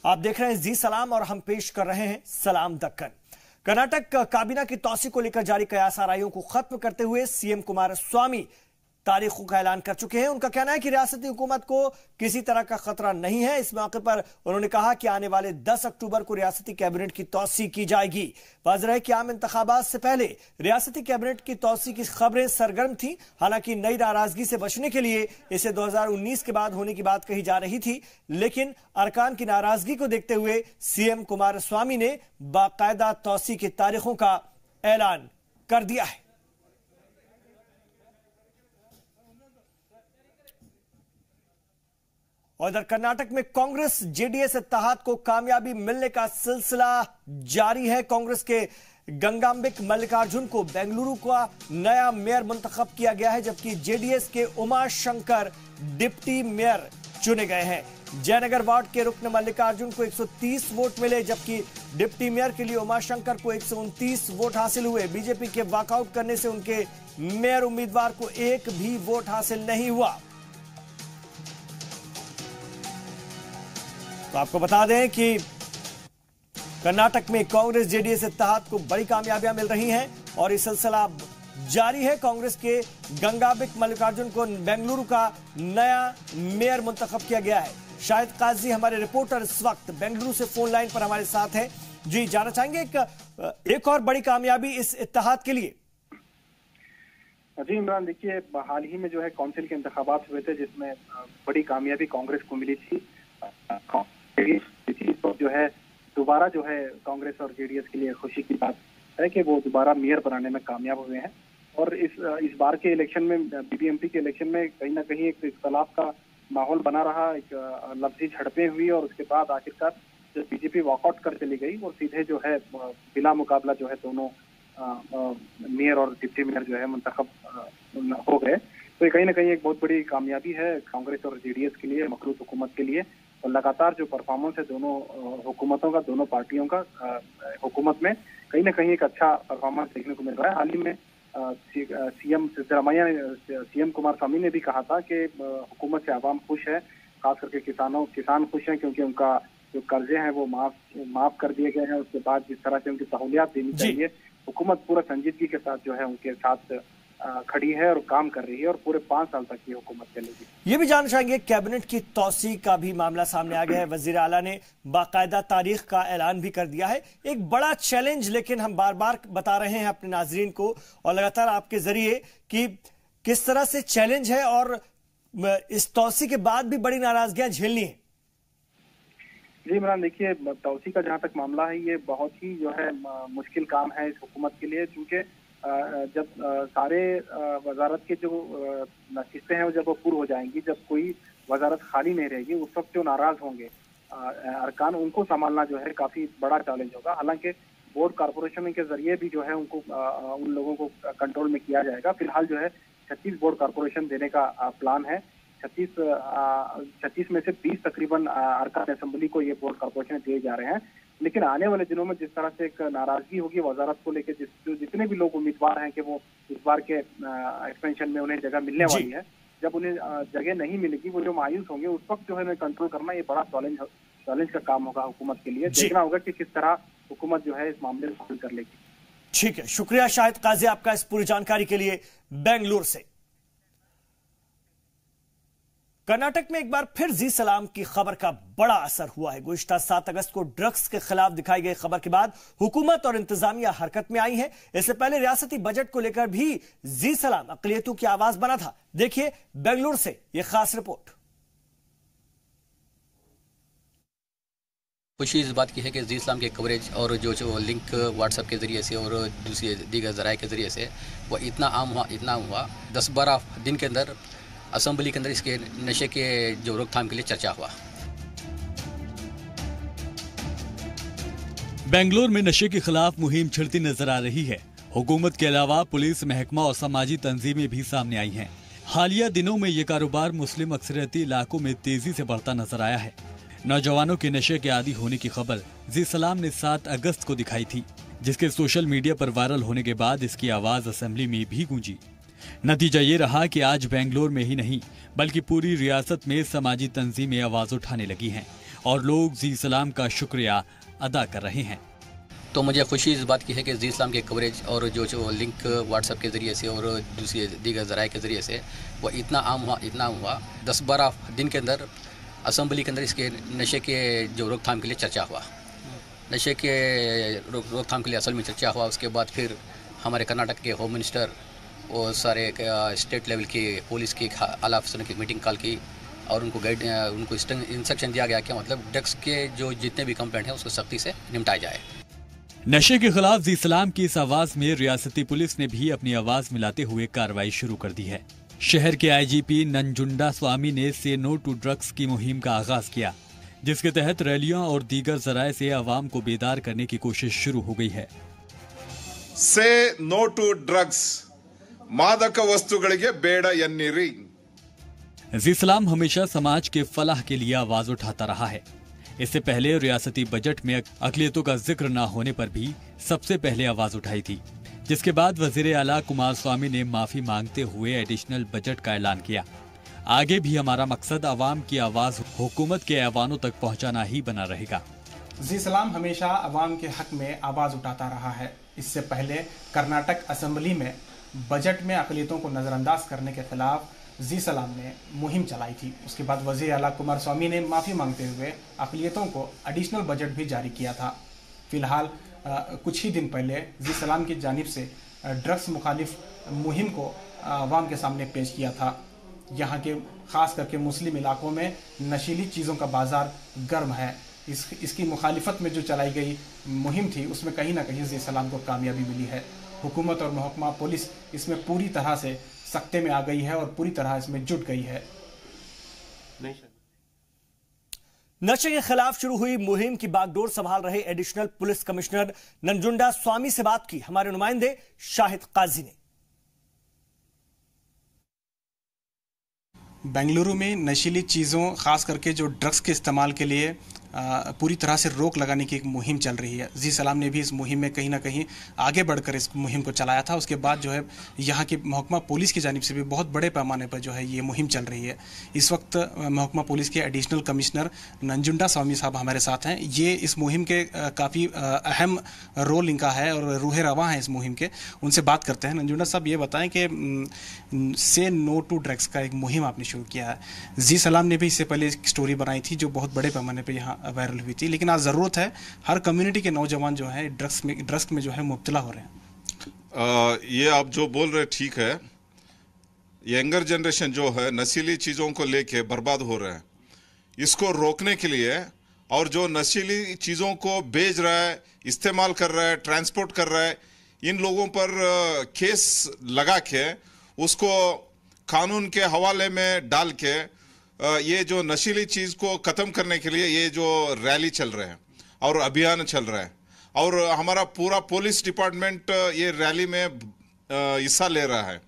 आप देख रहे हैं जी सलाम और हम पेश कर रहे हैं सलाम दक्कन। कर्नाटक काबीना की तौसी को लेकर जारी कयास आराइयों को खत्म करते हुए सीएम कुमारस्वामी तारीखों का ऐलान कर चुके हैं। उनका कहना है कि रियासती हुकूमत को किसी तरह का खतरा नहीं है। इस मौके पर उन्होंने कहा कि आने वाले 10 अक्टूबर को रियासती कैबिनेट की तौसी की जाएगी। वाज़ेह है कि आम इंतखाबात से पहले रियासती कैबिनेट की तौसी की खबरें सरगर्म थी। हालांकि नई नाराजगी से बचने के लिए इसे 2019 के बाद होने की बात कही जा रही थी, लेकिन अरकान की नाराजगी को देखते हुए सीएम कुमारस्वामी ने बाकायदा तौसी की तारीखों का ऐलान कर दिया है। और इधर कर्नाटक में कांग्रेस जेडीएस इत्तेहाद को कामयाबी मिलने का सिलसिला जारी है। कांग्रेस के गंगांबिक मल्लिकार्जुन को बेंगलुरु का नया मेयर मुंतखब किया गया है, जबकि जेडीएस के उमा शंकर डिप्टी मेयर चुने गए हैं। जयनगर वार्ड के रुकन मल्लिकार्जुन को 130 वोट मिले, जबकि डिप्टी मेयर के लिए उमा शंकर को 129 वोट हासिल हुए। बीजेपी के वॉकआउट करने से उनके मेयर उम्मीदवार को एक भी वोट हासिल नहीं हुआ। तो आपको बता दें कि कर्नाटक में कांग्रेस जेडीएस इत्तेहाद को बड़ी कामयाबियां मिल रही हैं और ये सिलसिला जारी है। कांग्रेस के गंगांबिक मल्लिकार्जुन को बेंगलुरु का नया मेयर मुंतखब किया गया है। शाहिद काजी हमारे रिपोर्टर इस वक्त बेंगलुरु से फोन लाइन पर हमारे साथ हैं। जी, जानना चाहेंगे एक और बड़ी कामयाबी इस इत्तेहाद के लिए। जी इमरान, देखिए हाल ही में जो है काउंसिल के इंतखाबात हुए थे, जिसमें बड़ी कामयाबी कांग्रेस को मिली थी। जो है दोबारा जो है कांग्रेस और जेडीएस के लिए खुशी की बात है कि वो दोबारा मेयर बनाने में कामयाब हुए हैं। और इस बार के इलेक्शन में, बीबीएमपी के इलेक्शन में कहीं ना कहीं एक इख्तलाफ का माहौल बना रहा, एक लफ्जी झड़पें हुई और उसके बाद आखिरकार जब बीजेपी वॉकआउट कर चली गई और सीधे जो है बिला मुकाबला जो है दोनों मेयर और डिप्टी मेयर जो है मुंतखब हो गए। तो ये कहीं ना कहीं एक बहुत बड़ी कामयाबी है कांग्रेस और जेडीएस के लिए, मखलूत हुकूमत के लिए। और लगातार जो परफॉर्मेंस है दोनों हुकूमतों का, दोनों पार्टियों का हुकूमत में कहीं ना कहीं एक अच्छा परफॉर्मेंस देखने को मिल रहा है। हाल ही में सीएम सिद्धरामैया ने, सीएम कुमारस्वामी ने भी कहा था कि हुकूमत से आवाम खुश है, खास करके किसान खुश हैं क्योंकि उनका जो कर्जे हैं वो माफ कर दिए गए हैं। उसके बाद जिस तरह से उनकी सहूलियात देनी चाहिए, हुकूमत पूरा संजीदगी के साथ जो है उनके साथ खड़ी है और काम कर रही है और पूरे 5 साल तक ये हुकूमत चलेगी। ये भी जानना चाहेंगे, कैबिनेट की तौसी का भी मामला सामने आ गया है। वजीर आला ने बाकायदा तारीख का ऐलान भी कर दिया है। एक बड़ा चैलेंज, लेकिन हम बार बार बता रहे हैं अपने नाजरीन को और लगातार आपके जरिए कि किस तरह से चैलेंज है और इस तौसी के बाद भी बड़ी नाराजगियां झेलनी है। जी इमरान, देखिए तौसी का जहां तक मामला है, ये बहुत ही जो है मुश्किल काम है इस हुकूमत के लिए, क्योंकि जब सारे वजारत के जो नशिस्तें हैं जब वो पूरी हो जाएंगी, जब कोई वजारत खाली नहीं रहेगी, उस वक्त जो नाराज होंगे अरकान, उनको संभालना जो है काफी बड़ा चैलेंज होगा। हालांकि बोर्ड कॉर्पोरेशन के जरिए भी जो है उनको उन लोगों को कंट्रोल में किया जाएगा। फिलहाल जो है 36 बोर्ड कॉर्पोरेशन देने का प्लान है। 36 में से 20 तकरीबन अरकान असेंबली को ये बोर्ड कॉर्पोरेशन दिए जा रहे हैं। लेकिन आने वाले दिनों में जिस तरह से एक नाराजगी होगी वजारत को लेकर, जितने भी लोग उम्मीदवार हैं कि वो इस बार के एक्सपेंशन में उन्हें जगह मिलने वाली है, जब उन्हें जगह नहीं मिलेगी, वो जो मायूस होंगे, उस वक्त जो है उन्हें कंट्रोल करना ये बड़ा चैलेंज का काम होगा हुकूमत के लिए। देखना होगा कि किस तरह हुकूमत जो है इस मामले में हल कर लेगी। ठीक है, शुक्रिया शाहिद काजी आपका इस पूरी जानकारी के लिए बेंगलुरु से। कर्नाटक में एक बार फिर जी सलाम की खबर का बड़ा असर हुआ है। गुज़िश्ता 7 अगस्त को ड्रग्स के खिलाफ दिखाई गई खबर के बाद हुकूमत और इंतजामिया हरकत में आई है। इससे पहले रियासती बजट को लेकर भी जी सलाम अक़लियतों की आवाज बना था। देखिए बेंगलुरु से यह खास रिपोर्ट। खुशी इस बात की है कि जी इस्लाम के कवरेज और जो लिंक व्हाट्सएप के ज़रिए से और दूसरे दीगर ज़राए के ज़रिए से वो इतना आम हुआ 10-12 दिन के अंदर असेंबली के अंदर इसके नशे के जो रोकथाम के लिए चर्चा हुआ। बेंगलुरु में नशे के खिलाफ मुहिम छिड़ती नजर आ रही है। हुकूमत के अलावा पुलिस, महकमा और समाजी तंजीमें भी सामने आई हैं। हालिया दिनों में ये कारोबार मुस्लिम अक्सरियती इलाकों में तेजी से बढ़ता नजर आया है। नौजवानों के नशे के आदी होने की खबर जी सलाम ने 7 अगस्त को दिखाई थी, जिसके सोशल मीडिया पर वायरल होने के बाद इसकी आवाज असेंबली में भी गूंजी। नतीजा ये रहा कि आज बेंगलुरु में ही नहीं बल्कि पूरी रियासत में समाजी तंजीमें आवाज उठाने लगी हैं और लोग जी इस्लाम का शुक्रिया अदा कर रहे हैं। तो मुझे खुशी इस बात की है कि जी इस्लाम के कवरेज और जो लिंक व्हाट्सएप के ज़रिए से और दूसरी दीगर ज़राए के ज़रिए से वो इतना आम हुआ 10-12 दिन के अंदर असम्बली के अंदर इसके नशे के जो रोकथाम के लिए चर्चा हुआ। नशे के रोकथाम के लिए असल में चर्चा हुआ। उसके बाद फिर हमारे कर्नाटक के होम मिनिस्टर और सारे स्टेट लेवल की पुलिस की आला अफसरों की मीटिंग कॉल की और उनको इंस्ट्रक्शन दिया गया कि मतलब ड्रग्स के जो जितने भी कंप्लेंट हैं उसको सख्ती से निपटाया जाए। नशे के खिलाफ जी इस्लाम की इस आवाज में रियासती पुलिस ने भी अपनी आवाज मिलाते हुए कार्रवाई शुरू कर दी है। शहर के आईजीपी नंजुंडा स्वामी ने से नो टू ड्रग्स की मुहिम का आगाज किया, जिसके तहत रैलियां और दीगर जराए से आवाम को बेदार करने की कोशिश शुरू हो गई है। से नो टू ड्रग्स, मादक वस्तुಗಳಿಗೆ ಬೇಡ ಎನ್ನಿರಿ। जी इस्लाम हमेशा समाज के फलाह के लिए आवाज उठाता रहा है। इससे पहले रियासती बजट में अक़लियतों का जिक्र न होने पर भी सबसे पहले आवाज उठाई थी, जिसके बाद वजीर आला कुमारस्वामी ने माफी मांगते हुए एडिशनल बजट का ऐलान किया। आगे भी हमारा मकसद आवाम की आवाज हुकूमत के ऐवानों तक पहुंचाना ही बना रहेगा। जी इस्लाम हमेशा आवाम के हक में आवाज उठाता रहा है। इससे पहले कर्नाटक असेंबली में बजट में अक़लियतों को नजरअंदाज करने के खिलाफ जी इस्लाम ने मुहिम चलाई थी। उसके बाद वज़ीर आला कुमारस्वामी ने माफ़ी मांगते हुए अक़लियतों को एडिशनल बजट भी जारी किया था। फिलहाल कुछ ही दिन पहले जी इस्लाम की जानिब से ड्रग्स मुखालिफ मुहिम को आवाम के सामने पेश किया था। यहाँ के ख़ास करके मुस्लिम इलाकों में नशीली चीज़ों का बाज़ार गर्म है। इसकी मुखालिफत में जो चलाई गई मुहिम थी उसमें कहीं ना कहीं जी इस्लाम को कामयाबी मिली है। हुकूमत और महकमा पुलिस इसमें पूरी तरह से सख्ते में आ गई है और पूरी तरह इसमें जुट गई है। नशे के खिलाफ शुरू हुई मुहिम की बागडोर संभाल रहे एडिशनल पुलिस कमिश्नर नंजुंडा स्वामी से बात की हमारे नुमाइंदे शाहिद काजी ने। बेंगलुरु में नशीली चीज़ों खास करके जो ड्रग्स के इस्तेमाल के लिए पूरी तरह से रोक लगाने की एक मुहिम चल रही है। जी इस्लाम ने भी इस मुहिम में कहीं ना कहीं आगे बढ़कर इस मुहिम को चलाया था। उसके बाद जो है यहाँ की महकमा पुलिस की जानिब से भी बहुत बड़े पैमाने पर जो है ये मुहिम चल रही है। इस वक्त महकमा पुलिस के एडिशनल कमिश्नर नंजुंडा स्वामी साहब हमारे साथ हैं। ये इस मुहिम के काफ़ी अहम रोल इनका है और रूहे रवां हैं इस मुहिम के। उनसे बात करते हैं। नंजुंडा साहब ये बताएं कि से नो टू ड्रग्स का एक मुहिम आपने शुरू किया है। जी इस्लाम ने भी इससे पहले एक स्टोरी बनाई थी जो बहुत बड़े पैमाने पर यहाँ वायरल हुई थी, लेकिन आज ज़रूरत है हर कम्युनिटी के नौजवान जो है ड्रग्स में जो है मुब्तला हो रहे हैं। ये आप जो बोल रहे ठीक है। यंगर जनरेशन जो है नशीली चीज़ों को लेके बर्बाद हो रहे हैं। इसको रोकने के लिए और जो नशीली चीज़ों को बेच रहा है, इस्तेमाल कर रहा है, ट्रांसपोर्ट कर रहा है, इन लोगों पर केस लगा के उसको कानून के हवाले में डाल के ये जो नशीली चीज़ को ख़त्म करने के लिए ये जो रैली चल रहे हैं और अभियान चल रहा है और हमारा पूरा पुलिस डिपार्टमेंट ये रैली में हिस्सा ले रहा है।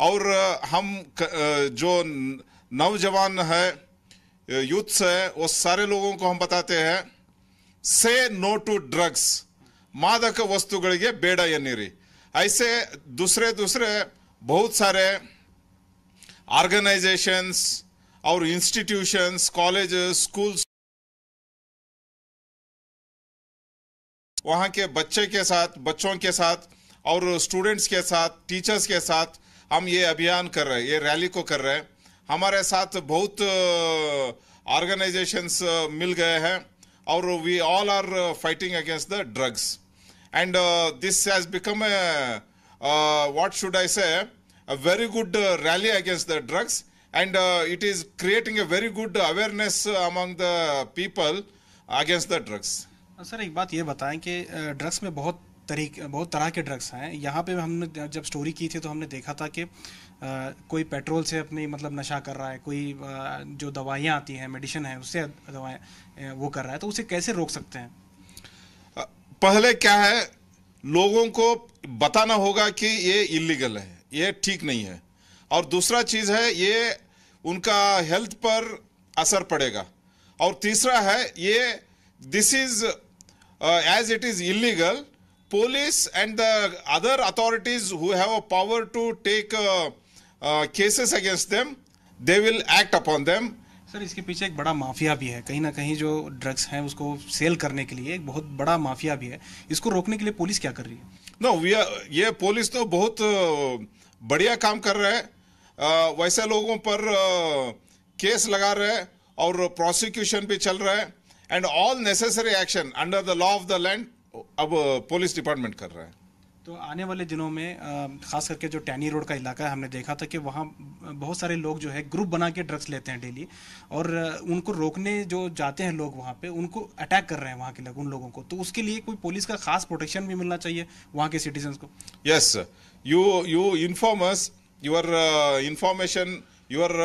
और हम जो नौजवान है, यूथ्स है, वो सारे लोगों को हम बताते हैं से नो टू ड्रग्स, मादक वस्तुಗಳಿಗೆ ಬೇಡ ಎನ್ನಿರಿ। ऐसे दूसरे बहुत सारे ऑर्गेनाइजेशंस और इंस्टीट्यूशंस, कॉलेजेस, स्कूल्स वहाँ के बच्चों के साथ और स्टूडेंट्स के साथ, टीचर्स के साथ हम ये अभियान कर रहे हैं, ये रैली को कर रहे हैं। हमारे साथ बहुत ऑर्गेनाइजेशंस मिल गए हैं और we all are fighting against the drugs and this has become what should I say a very good rally against the drugs and it is creating a very good awareness among the people against the drugs. Sir एक बात ये बताएं कि drugs में बहुत तरह के drugs हैं। यहाँ पे हमने जब स्टोरी की थी तो हमने देखा था कि कोई पेट्रोल से अपनी मतलब नशा कर रहा है, कोई जो दवाइयाँ आती हैं, मेडिसिन है, उससे दवाएं वो कर रहा है, तो उसे कैसे रोक सकते हैं? पहले क्या है, लोगों को बताना होगा कि ये इलीगल है, ये ठीक नहीं है। और दूसरा चीज है ये उनका हेल्थ पर असर पड़ेगा। और तीसरा है ये this is as it is illegal, police and the other authorities who have a power to take cases against them, they will act upon them sir इसके पीछे एक बड़ा माफिया भी है, कहीं ना कहीं जो ड्रग्स हैं उसको सेल करने के लिए एक बहुत बड़ा माफिया भी है। इसको रोकने के लिए पुलिस क्या कर रही है? ये पुलिस तो बहुत बढ़िया काम कर रहा है। वैसे लोगों पर केस लगा रहे हैं और प्रोसिक्यूशन भी चल रहा है and all necessary action under the law of the land अब पुलिस डिपार्टमेंट कर रहा है। तो आने वाले दिनों में खास करके जो टैनी रोड का इलाका है, हमने देखा था कि वहाँ बहुत सारे लोग जो है ग्रुप बना के ड्रग्स लेते हैं डेली, और उनको रोकने जो जाते हैं लोग वहाँ पे उनको अटैक कर रहे हैं वहाँ के लोग, उन लोगों को। तो उसके लिए कोई पुलिस का खास प्रोटेक्शन भी मिलना चाहिए वहाँ के सिटीजन्स को। Yes, you inform us, your information, your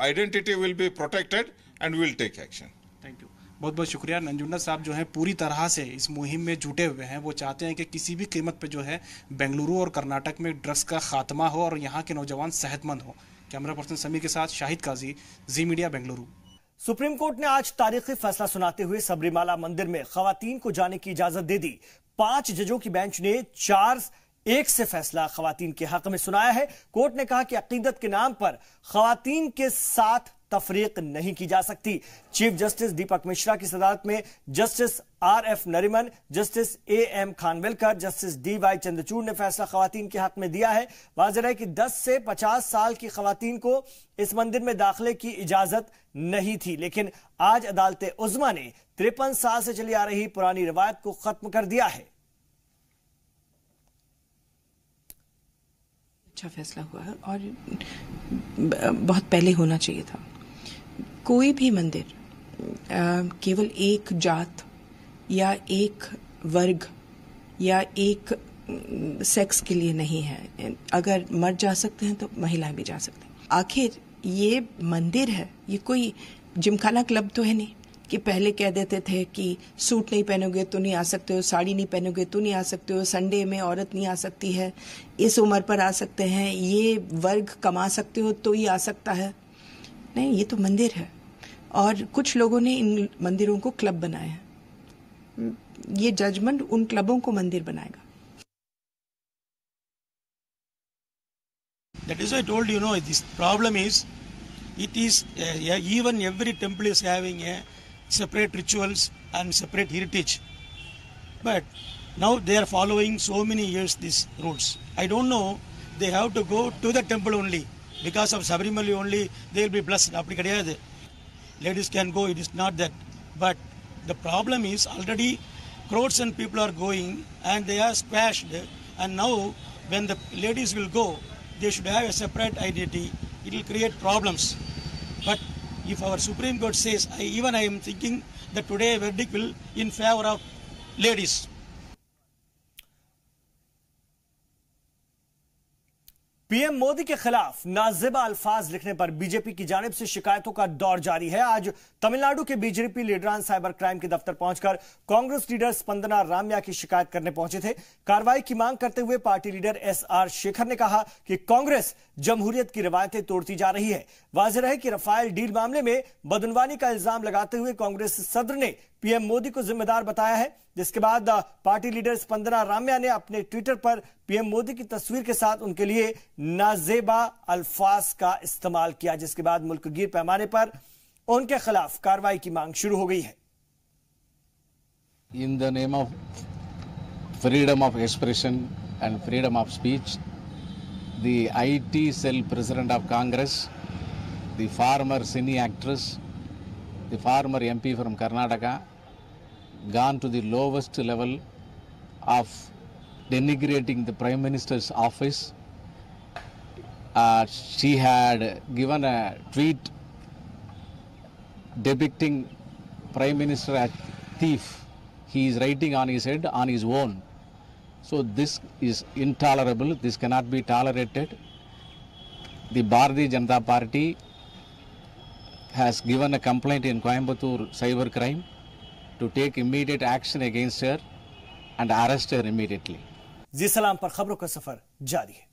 identity will be protected and will take action. Thank you, बहुत बहुत शुक्रिया। नंजुंडा साहब जो है पूरी तरह से इस मुहिम में जुटे हुए हैं। वो चाहते हैं कि किसी भी कीमत पे जो है बेंगलुरु और कर्नाटक में ड्रग्स का खात्मा हो और यहाँ के नौजवान सेहतमंद हो। कैमरा पर्सन समीर के साथ शाहिद काजी, जी मीडिया, बेंगलुरु। सुप्रीम कोर्ट ने आज तारीखी फैसला सुनाते हुए सबरीमाला मंदिर में खवातीन को जाने की इजाजत दे दी। 5 जजों की बेंच ने 4-1 से फैसला खवातीन के हक में सुनाया है। कोर्ट ने कहा कि अकीदत के नाम पर खवातीन के साथ तफरीक नहीं की जा सकती। चीफ जस्टिस दीपक मिश्रा की सदारत में justice RF Nariman, justice AM Khanwilkar, justice DY Chandrachud ने फैसला खवातीन के हक में दिया है। वाज़ेह है कि 10 से 50 साल की खवातीन को इस मंदिर में दाखिले की इजाजत नहीं थी, लेकिन आज अदालत उज़्मा ने 53 साल से चली आ रही पुरानी रिवायत को खत्म कर दिया है। अच्छा फैसला हुआ है और बहुत पहले होना चाहिए था। कोई भी मंदिर केवल एक जात या एक वर्ग या एक सेक्स के लिए नहीं है। अगर मर्द जा सकते हैं तो महिलाएं भी जा सकते हैं। आखिर ये मंदिर है, ये कोई जिमखाना क्लब तो है नहीं कि पहले कह देते थे कि सूट नहीं पहनोगे तो नहीं आ सकते हो, साड़ी नहीं पहनोगे तो नहीं आ सकते हो, संडे में औरत नहीं आ सकती है, इस उम्र पर आ सकते हैं, ये वर्ग कमा सकते हो तो ही आ सकता है। नहीं, ये तो मंदिर है और कुछ लोगों ने इन मंदिरों को क्लब बनाया है। ये जजमेंट उन क्लबों को मंदिर बनाएगा। That is why I told you, this problem is, it is even every temple is having a separate rituals and separate heritage, but now they are following so many years these rules. I don't know, they have to go to the temple only because of Sabarimala only they will be blessed. Appadi kediyadhu, ladies can go, it is not that. But the problem is already crowds and people are going and they are squashed, and now when the ladies will go, they should have a separate identity. It will create problems. But if our Supreme Court says, I am thinking that today a verdict will in favor of ladies. PM Modi के खिलाफ नाज़िबा अल्फाज लिखने पर BJP की जानिब से शिकायतों का दौर जारी है। आज तमिलनाडु के बीजेपी लीडरान साइबर क्राइम के दफ्तर पहुंचकर कांग्रेस लीडर स्पंदना राम्या की शिकायत करने पहुंचे थे। कार्रवाई की मांग करते हुए पार्टी लीडर SR शेखर ने कहा कि कांग्रेस जमहूरियत की रिवायतें तोड़ती जा रही है। वाज़ेह है कि रफाल डील मामले में बदनवानी का इल्जाम लगाते हुए कांग्रेस सदर ने पीएम मोदी को जिम्मेदार बताया है, जिसके बाद पार्टी लीडर स्पंदना राम्या ने अपने ट्विटर पर पीएम मोदी की तस्वीर के साथ उनके लिए नाज़ेबा अल्फाज का इस्तेमाल किया, जिसके बाद मुल्कगीर पैमाने पर उनके खिलाफ कार्रवाई की मांग शुरू हो गई है। In the name of freedom of expression and freedom of speech, the IT cell president of Congress, the former cine actress, the former MP from Karnataka, gone to the lowest level of denigrating the Prime Minister's office. She had given a tweet depicting Prime Minister as thief. He is writing on his head on his own. So this is intolerable. This cannot be tolerated. The Bharatiya Janata Party has given a complaint in Coimbatore cyber crime to take immediate action against her and arrest her immediately. जी सलाम पर खबरों का सफर जारी है।